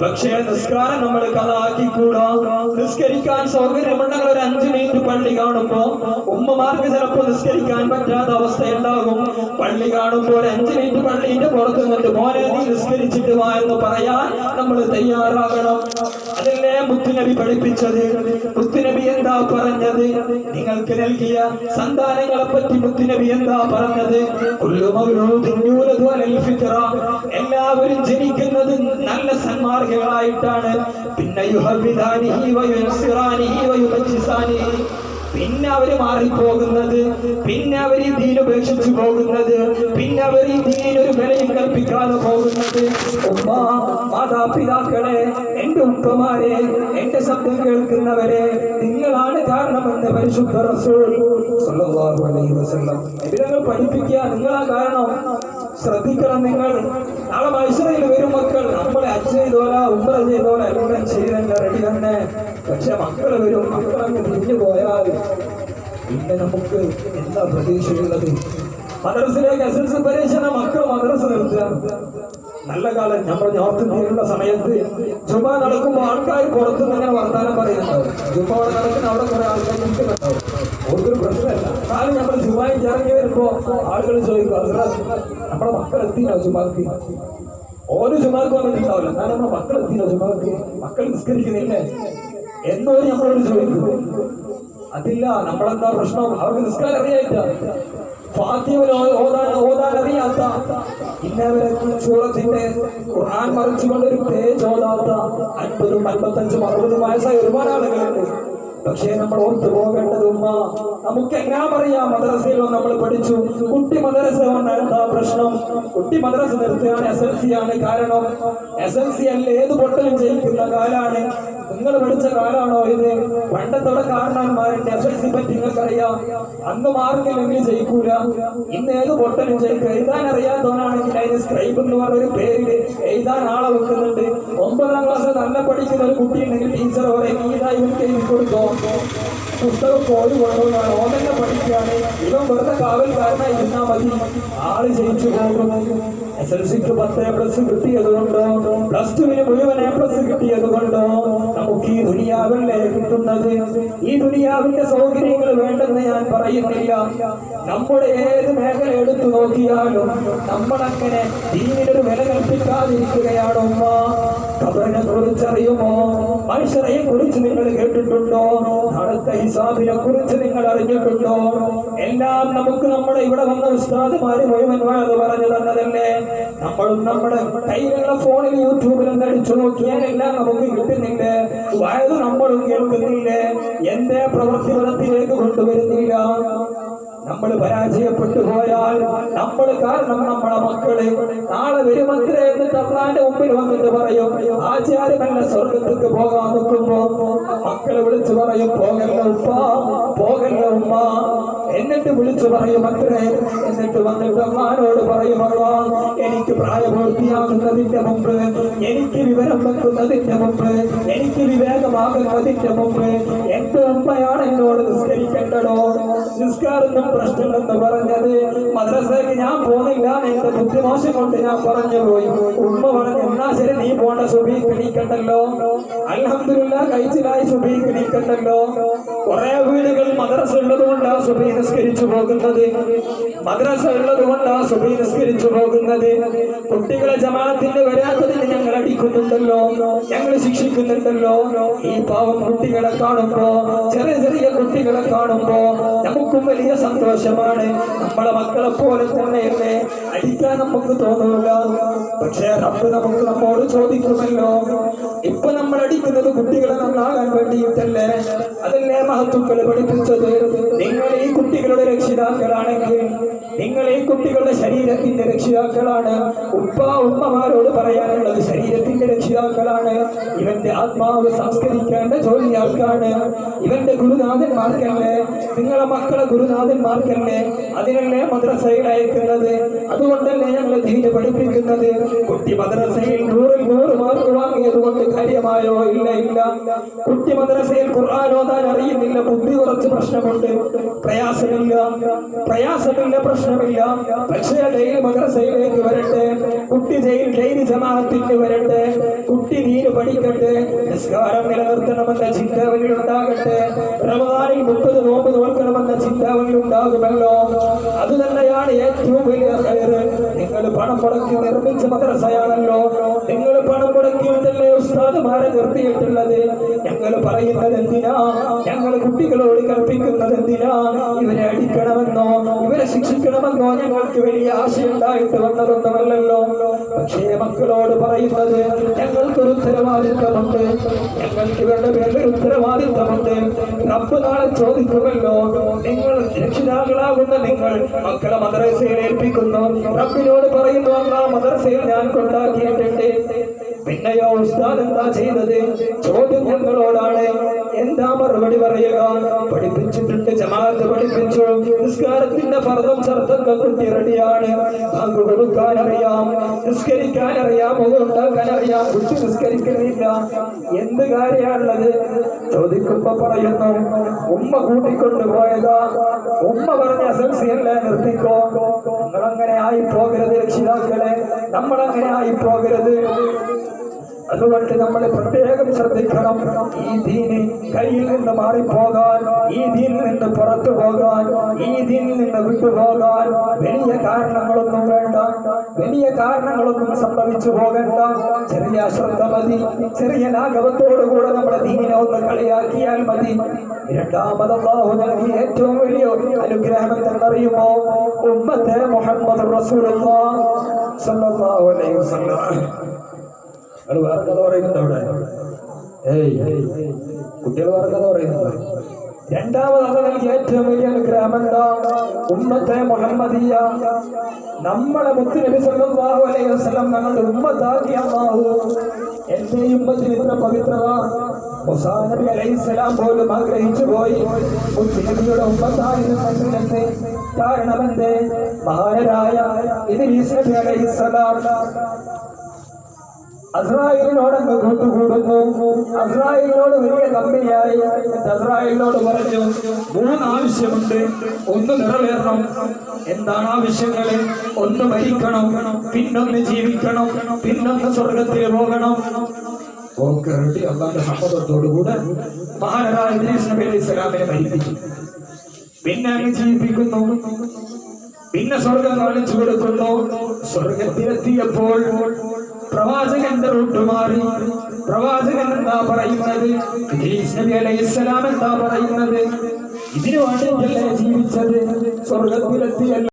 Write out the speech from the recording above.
പക്ഷേ നിസ്കാരം നമ്മൾ കഥാക്കിക്കൂടാ. നിസ്കരിക്കാൻ സൗകര്യമുണ്ടെങ്കിൽ ഒരു 5 മിനിറ്റ് പള്ളി കാണുമ്പോ ഉമ്മമാർക്ക് ചിലപ്പോൾ നിസ്കരിക്കാൻ പറ്റാത്ത അവസ്ഥ ഉണ്ടാകും. പള്ളി കാണുമ്പോൾ ഒരു 5 മിനിറ്റ് പള്ളിന്റെ പുറത്ത് നിന്നിട്ട് മോനെ നീ നിസ്കരിച്ചിട്ട് വാ എന്ന് പറയാൻ നമ്മൾ തയ്യാറാകണം. അതല്ലേ മുത്തുനബി പഠിപ്പിച്ചത്. മുത്തുനബി എന്താ പറഞ്ഞത്? നിങ്ങൾക്ക് നൽകിയ സന്താനങ്ങളെ പറ്റി മുത്തുനബി എന്താ പറഞ്ഞത്? എല്ലാവരും ജനിക്കുന്നത് നല്ല സന്മാർഗികളായിട്ടാണ്. പിന്നെ പിന്നെ അവര് മാറിപ്പോകുന്നത്, പിന്നെ അവർ ഈ ദീൻ ഉപേക്ഷിച്ചു പോകുന്നത്, പിന്നെ അവർ ഈ ദീനൊരു വിലയും കൽപ്പിക്കാതെ പോകുന്നത്. ഉമ്മ, മാതാപിതാക്കളെ, എന്റെ ഉപ്പമാരെ, എന്റെ ശബ്ദം കേൾക്കുന്നവരെ, നിങ്ങളാണ് കാരണമെന്ന് പരിശുദ്ധ റസൂൽ സ്വല്ലല്ലാഹു അലൈഹി വസല്ലം നബിതങ്ങൾ പഠിപ്പിക്കുക. നിങ്ങളാ കാരണം. ശ്രദ്ധിക്കണം. നിങ്ങൾ നാളെ മത്സരയിൽ വരും മക്കൾ. നമ്മളെ അച്ഛൻ ചെയ്തോല, ഉമ്മ ചെയ്തോല, എല്ലാം ചെയ്തെന്നെ റെഡി തന്നെ. പക്ഷെ മക്കൾ വരും. മക്കളങ്ങ് തിരിഞ്ഞു പോയാൽ പിന്നെ നമുക്ക് എന്താ പ്രതീക്ഷയുള്ളത്? മദ്രസിലേക്ക് SSLC പരീക്ഷ മക്കൾ മദ്രസ നിർത്തുക. നല്ല കാലം നമ്മൾ നോർത്തിന്ത്യയിലുള്ള സമയത്ത് ജുമ നടക്കുമ്പോൾ ആൾക്കാർ പുറത്തുനിന്ന് ഇങ്ങനെ വർത്താനം പറയുന്നുണ്ടാവും. ജുമ അവിടെ നടക്കുന്ന അവിടെ കുറെ ആൾക്കാർ നിൽക്കുന്നുണ്ടാവും. ഒരു പ്രശ്നമല്ല. കാരണം നമ്മൾ ജുമായി ഇറങ്ങി വരുമ്പോ ആളുകൾ ചോദിക്കും, നമ്മുടെ മക്കൾ എത്തിയോ ജുമാക്ക്? ഓരോ ജുമാക്ക് വന്നിട്ടുണ്ടാവില്ല. കാരണം നമ്മുടെ മക്കൾ എത്തിയോ ജുമാക്ക്? മക്കൾ നിസ്കരിക്കുന്നില്ലേ എന്നോട് നമ്മളോട് ചോദിക്കും. അതില്ല. നമ്മളെന്താ പ്രശ്നം? അവർക്ക് നിസ്കാരം അറിയായിട്ട, ഫാത്തിഹ ഓതാൻ അറിയാത്ത, ഇന്നവരെ സൂറത്തിന്റെ ഖുർആൻ മറിച്ചുകൊണ്ടൊരു പേജ് ഓതാത്ത 50, 55, 60 വയസ്സായ ഒരുപാട് ആളുകളുണ്ട്. പക്ഷേ നമ്മൾ ഓർത്തു പോകേണ്ടത് ഉമ്മ, നമുക്ക് എങ്ങനെ പറയാം? മദ്രസയിലോ നമ്മൾ പഠിച്ചു. കുട്ടി മദ്രസ വന്നാൽ എന്താ പ്രശ്നം? കുട്ടി മദ്രസ നിർത്തുകയാണ്. SSLC ആണ് കാരണം. SSLC അല്ല, ഏത് പൊട്ടലും ജയിക്കുന്ന കാലാണ്. നിങ്ങൾ പഠിച്ച കാലാണോ ഇത്? പണ്ടത്തോടെ കാരണന്മാരുടെ SSLC പറ്റി നിങ്ങൾക്കറിയാം. അന്ന് മാർക്കില്ലെങ്കിൽ ജയിക്കൂല. ഇന്ന് ഏത് പൊട്ടലും ജയിക്കുക. എഴുതാൻ അറിയാത്തവനാണെങ്കിൽ അതിന് സ്ക്രൈബ് എന്ന് പറഞ്ഞൊരു പേരിൽ എഴുതാൻ ആളെ വെക്കുന്നുണ്ട്. 9ാം ക്ലാസ് നല്ല പഠിക്കുന്ന ഒരു കുട്ടിയുണ്ടെങ്കിൽ ടീച്ചർ പറയും ഇതായി ഇവർക്ക് എഴുതി കൊടുത്തോ, പുസ്തകം പോയി കൊണ്ടുപോകാണ്, ഓതന്നെ പഠിക്കുകയാണ്, ഇവൻ വെറുതെ കാവൽക്കാരനായി ഇരുന്നാൽ മതി, ആള് ജയിച്ചു പോകും. SSLCക്ക് 10A+ കിട്ടിയതുകൊണ്ടോ, +2-ന് മുഴുവൻ A+ കിട്ടിയതുകൊണ്ടോ നമുക്ക് ഈ ദുനിയാവല്ലേ കിട്ടുന്നത്? ഈ ദുനിയാവിന്റെ സൗകര്യങ്ങൾ വേണ്ടെന്ന് ഞാൻ പറയുന്നില്ല. നമ്മുടെ ഏത് മേഖല എടുത്തു നോക്കിയാലും നമ്മളങ്ങനെ ദീനിനൊരു വില കൽപ്പിക്കാതിരിക്കുകയാണോ? ഖബറിനെ കുറിച്ചറിയുമോ? മനുഷ്യരെയെ കുറിച്ച് നിങ്ങൾ കേട്ടിട്ടുണ്ടോ? നാളത്തെ ഹിസാബിനെ കുറിച്ച് നിങ്ങൾ അറിഞ്ഞിട്ടുണ്ടോ? എല്ലാം നമുക്ക് നമ്മുടെ ഇവിടെ വന്ന ഉസ്താദുമാര് മുഴുവൻ വാഴ പറഞ്ഞു തന്നതല്ലേ. നമ്മളും നമ്മുടെ കയ്യിലുള്ള ഫോണിൽ യൂട്യൂബിലും അടിച്ചു നോക്കിയാൽ എല്ലാം നമുക്ക് കിട്ടുന്നില്ലേ? വായത് നമ്മളും കേൾക്കുന്നില്ലേ? എന്റെ പ്രവൃത്തി പദത്തിലേക്ക് കൊണ്ടുവരുന്നില്ല. നമ്മൾ പരാജയപ്പെട്ടു പോയാൽ നമ്മൾ കാരണം നമ്മളെ മക്കള് നാളെ വരുമന്ത്രേ എന്ന് അള്ളാന്റെ മുമ്പിൽ വന്നിട്ട് പറയും, ആചാര്യമല്ല സ്വർഗത്തേക്ക് പോകാൻ നിൽക്കുമ്പോ മക്കളെ വിളിച്ചു പറയും, പോകല്ല ഉപ്പ, പോകല്ല ഉമ്മ. എന്നിട്ട് വിളിച്ചു പറയും അത്രേ. എന്നിട്ട് വന്നിട്ട് അമ്മാനോട് പറയും, അള്ളാ എനിക്ക് പ്രായപൂർത്തിയാകുന്നതിന്റെ മുമ്പ്, എനിക്ക് വിവരം വെക്കുന്നതിന്റെ മുമ്പ്, എനിക്ക് വിവേകമാകുന്നതിന്റെ മുമ്പ് എന്റെ ഉമ്മയാണ് എന്നോട് നിസ്കരിക്കേണ്ടടോ. നിസ്കാരം പ്രശ്നമെന്ന് പറഞ്ഞത് മദ്രസയ്ക്ക് ഞാൻ പോകുന്നില്ല, എന്റെ ബുദ്ധിമോശം കൊണ്ട് ഞാൻ പറഞ്ഞു പോയി. ഉമ്മ പറഞ്ഞു, എന്നാ ശരി നീ പോണ്ട, സുബീക്ക് എണീക്കണ്ടല്ലോ. അൽഹംദുലില്ലാ കഴിച്ചിലായി സുബീക്ക് എണീക്കണ്ടല്ലോ. കുറെ വീടുകൾ മദ്രസ ഉള്ളത് കൊണ്ടാ സുബീ നിസ്കരിച്ചു പോകുന്നത്. മദ്രസ ഉള്ളത് കൊണ്ടാ സുബീ നിസ്കരിച്ചു പോകുന്നത്. കുട്ടികളെ ജമാഅത്തിന് വരാത്തതിന് ഞങ്ങൾ അടിക്കുന്നുണ്ടല്ലോ, ഞങ്ങൾ ശിക്ഷിക്കുന്നുണ്ടല്ലോ. ഈ പാവം കുട്ടികളെ കാണുമ്പോ, ചെറിയ ചെറിയ കുട്ടികളെ കാണുമ്പോ നമുക്കും വലിയ സന്തോഷമാണ്. നമ്മളെ മക്കളെ പോലെ തന്നെയല്ലേ, അടിക്കാൻ നമുക്ക് തോന്നൂല. പക്ഷേ റബ്ബ് നമുക്ക് നമ്മോട് ചോദിക്കുമല്ലോ. ഇപ്പൊ നമ്മൾ അടിക്കുന്നത് കുട്ടികളെ നന്നാകാൻ വേണ്ടിയിട്ടല്ലേ? അതല്ലേ മഹത്തുക്കൾ പഠിപ്പിച്ചത്? നിങ്ങൾ ഈ കുട്ടികളുടെ രക്ഷിതാക്കളാണെങ്കിൽ, നിങ്ങൾ ഈ കുട്ടികളുടെ ശരീരത്തിന്റെ രക്ഷിതാക്കളാണ്. ഉമ്മമാരോട് പറയാനുള്ളത് ശരീരത്തിന്റെ രക്ഷിതാക്കളാണ്. ഇവന്റെ ആത്മാവ് സംസ്കരിക്കേണ്ട ജോലിയാൾക്കാണ്. ഇവന്റെ ഗുരുനാഥന്മാർക്കല്ലേ? നിങ്ങളെ മക്കളെ ഗുരുനാഥന്മാർക്കല്ലേ? അതിനല്ലേ മദ്രസയിൽ അയക്കുന്നത്. അതുകൊണ്ടല്ലേ ഞങ്ങൾ ദീന് പഠിപ്പിക്കുന്നത്. കുട്ടി മദ്രസയിൽ 100-ൽ 100 മാർക്ക് വാങ്ങിയത് കൊണ്ട് കാര്യമാണ് സാധ്യമായോ? ഇല്ല ഇല്ല. കുട്ടി മദ്രസയിൽ ഖുർആൻ ഓതാൻ അറിയുന്നില്ല, ബുദ്ധി കുറച്ച് പ്രശ്നമുണ്ട്, പ്രയാസമില്ല, പ്രശ്നമില്ല. പക്ഷേ ഡെയിലി മദ്രസയിലേക്ക് വരട്ടെ, കുട്ടി ഡെയിലി ജമാഅത്തിന് വരട്ടെ, കുട്ടി ദീന് പഠിക്കട്ടെ, നിസ്കാരം നിലനിർത്തണമെന്ന ചിന്താവലി ഉണ്ടാകട്ടെ, റമദാനിൽ 30 നോമ്പ് നോക്കണമെന്ന ചിന്താവലി ഉണ്ടാകുമല്ലോ. അത് തന്നെയാണ് ഏറ്റവും വലിയ ഖൈർ. നിങ്ങൾ പണം മുടക്കി നിർമ്മിച്ച മദ്രസയാണല്ലോ, നിങ്ങൾ പണം മുടക്കിയിട്ടല്ലേ ഉസ്താദുമാരെ നിർത്തിയിട്ടുള്ളത്. ഞങ്ങൾ പറയുന്നത് എന്തിനാ? ഞങ്ങൾ കുട്ടികളോട് കൽപ്പിക്കുന്നത് എന്തിനാ? ഇവരെ അടിക്കണമെന്നോ ഇവരെ ശിക്ഷിക്കണമെന്നോ ഞങ്ങൾക്ക് വലിയ ആശയുണ്ടായിട്ട് വന്നതൊന്നുമല്ലല്ലോ. പക്ഷേ മക്കളോട് പറയുന്നത് ഞങ്ങൾക്കൊരു ഉത്തരവാദിത്തമുണ്ട്, ഞങ്ങൾക്ക് ഇവരുടെ പേരിൽ ഉത്തരവാദിത്തമുണ്ട്. റബ്ബ് നാളെ ചോദിക്കുമല്ലോ, നിങ്ങൾ രക്ഷിതാക്കളാകുന്ന നിങ്ങൾ മക്കളെ മദ്രസയിൽ ഏൽപ്പിക്കുന്നു, റബ്ബിനോട് പറയുന്നു ആ മദ്രസയിൽ ഞാൻ കൊണ്ടാക്കിയിട്ടുണ്ട്, പിന്നെയോ ഉസ്താദ് എന്താ ചെയ്തത്? ചോദ്യം ഞങ്ങളോടാണ്. എന്താ മറുപടി പറയുക? പഠിപ്പിച്ചിട്ടുണ്ട്, ജമാഅത്ത് പഠിപ്പിച്ചു, നിസ്കാരത്തിന്റെ ഫർദും ശർതൊക്കെ കുട്ടി റെഡിയാണ്, ബാങ്ക് കൊടുക്കാൻ അറിയാം, നിസ്കരിക്കാൻ അറിയാം, ഉണ്ടാക്കാൻ അറിയാം, കുട്ടി നിസ്കരിക്കുന്നില്ല. എന്ത് കാര്യമാണുള്ളത്? ചോദിക്കുമ്പോ പറയുന്നു ഉമ്മ കൂട്ടിക്കൊണ്ട് പോയതാ, ഉമ്മ പറഞ്ഞ എസ്എൽസിയല്ലേ നിർത്തിക്കോ. നിങ്ങളങ്ങനെ ആയി പോകരുത് രക്ഷിതാക്കളെ, നമ്മളങ്ങനെ ആയി പോകരുത്. അതുകൊണ്ട് നമ്മൾ പ്രത്യേകം ശ്രദ്ധിക്കണം. ഈ ദീന് കയ്യിൽ നിന്ന് മാറിപ്പോകാൻ, ഈ ദീനിൽ നിന്ന് പുറത്തു പോകാൻ, ഈ ദീനിൽ നിന്ന് വിട്ടുപോകാൻ വലിയ കാരണങ്ങളൊന്നും വേണ്ട, വലിയ കാരണങ്ങളൊന്നും സംഭവിച്ചു പോകണ്ട. ചെറിയ അശ്രദ്ധ മതി, ചെറിയ ലാഘവത്തോടുകൂടെ നമ്മുടെ ദീനിനെ ഒന്ന് കളിയാക്കിയാൽ മതി. രണ്ടാമത് അല്ലാഹു നൽകിയ ഏറ്റവും വലിയ അനുഗ്രഹം എന്തെന്നറിയുമോ? ഉമ്മത്തെ മുഹമ്മദ് റസൂലുള്ളാഹി സ്വല്ലല്ലാഹു അലൈഹി വസല്ലം. വേറെ കഥ പറയുന്നുണ്ട് അവിടെ. കുട്ടികൾ വേറെ കഥ പറയുന്നുണ്ട്. രണ്ടാമത് അത് നൽകിയ ഏറ്റവും വലിയ അനുഗ്രഹം എന്താ? ഉമ്മത്തെ മുഹമ്മദിയ, നമ്മളെ മുത്തുനബി സല്ലല്ലാഹു അലൈഹി വസല്ലം ഞങ്ങളുടെ ഉമ്മത്താക്കിയ അല്ലാഹു. എന്റെ ഉമ്മത്തിന് ഇത്ര പവിത്രത മൂസാ നബി അലൈഹിസ്സലാം പോലും ആഗ്രഹിച്ചു പോയി മുത്തുനബിയുടെ ഉമ്മത്തായിരുന്നു. കാരണമെന്തേ? മഹാനരായ ഇദ്രീസ് നബി അലൈഹിസ്സലാം അസ്രായേലിനോടങ്ങ് കൂട്ടുകൂടുന്നു. അസ്രായേലിനോട് വലിയ കമ്പനിയായി. അസ്രായേലിനോട് പറഞ്ഞു 3 ആവശ്യമുണ്ട്, ഒന്ന് നിറവേറണം. എന്താണ് ആവശ്യങ്ങൾ? ഒന്ന് മരിക്കണം, പിന്നൊന്ന് ജീവിക്കണം, പിന്നൊന്ന് സ്വർഗത്തിൽ പോകണം. Okay ready. അള്ളാന്റെ സമ്മതത്തോടുകൂടെ മഹാനരായ ഇദ്രീസ് നബി അലൈഹിസ്സലാമിനെ മരിപ്പിച്ചു. പിന്നെ അങ്ങ് ജീവിപ്പിക്കുന്നു, പിന്നെ സ്വർഗം കാണിച്ചു കൊടുക്കുന്നു. സ്വർഗത്തിലെത്തിയപ്പോൾ പ്രവാചകന്റെ റൂട്ട് മാറി. പ്രവാചകൻ എന്താ പറയുന്നത്? ഇദ്രീസ് നബി അലൈഹിസ്സലാം എന്താ പറയുന്നത്? ഇതിനു വേണ്ടിയല്ലേ ജീവിച്ചത്? സ്വർഗത്തിലെത്തിയല്ലോ.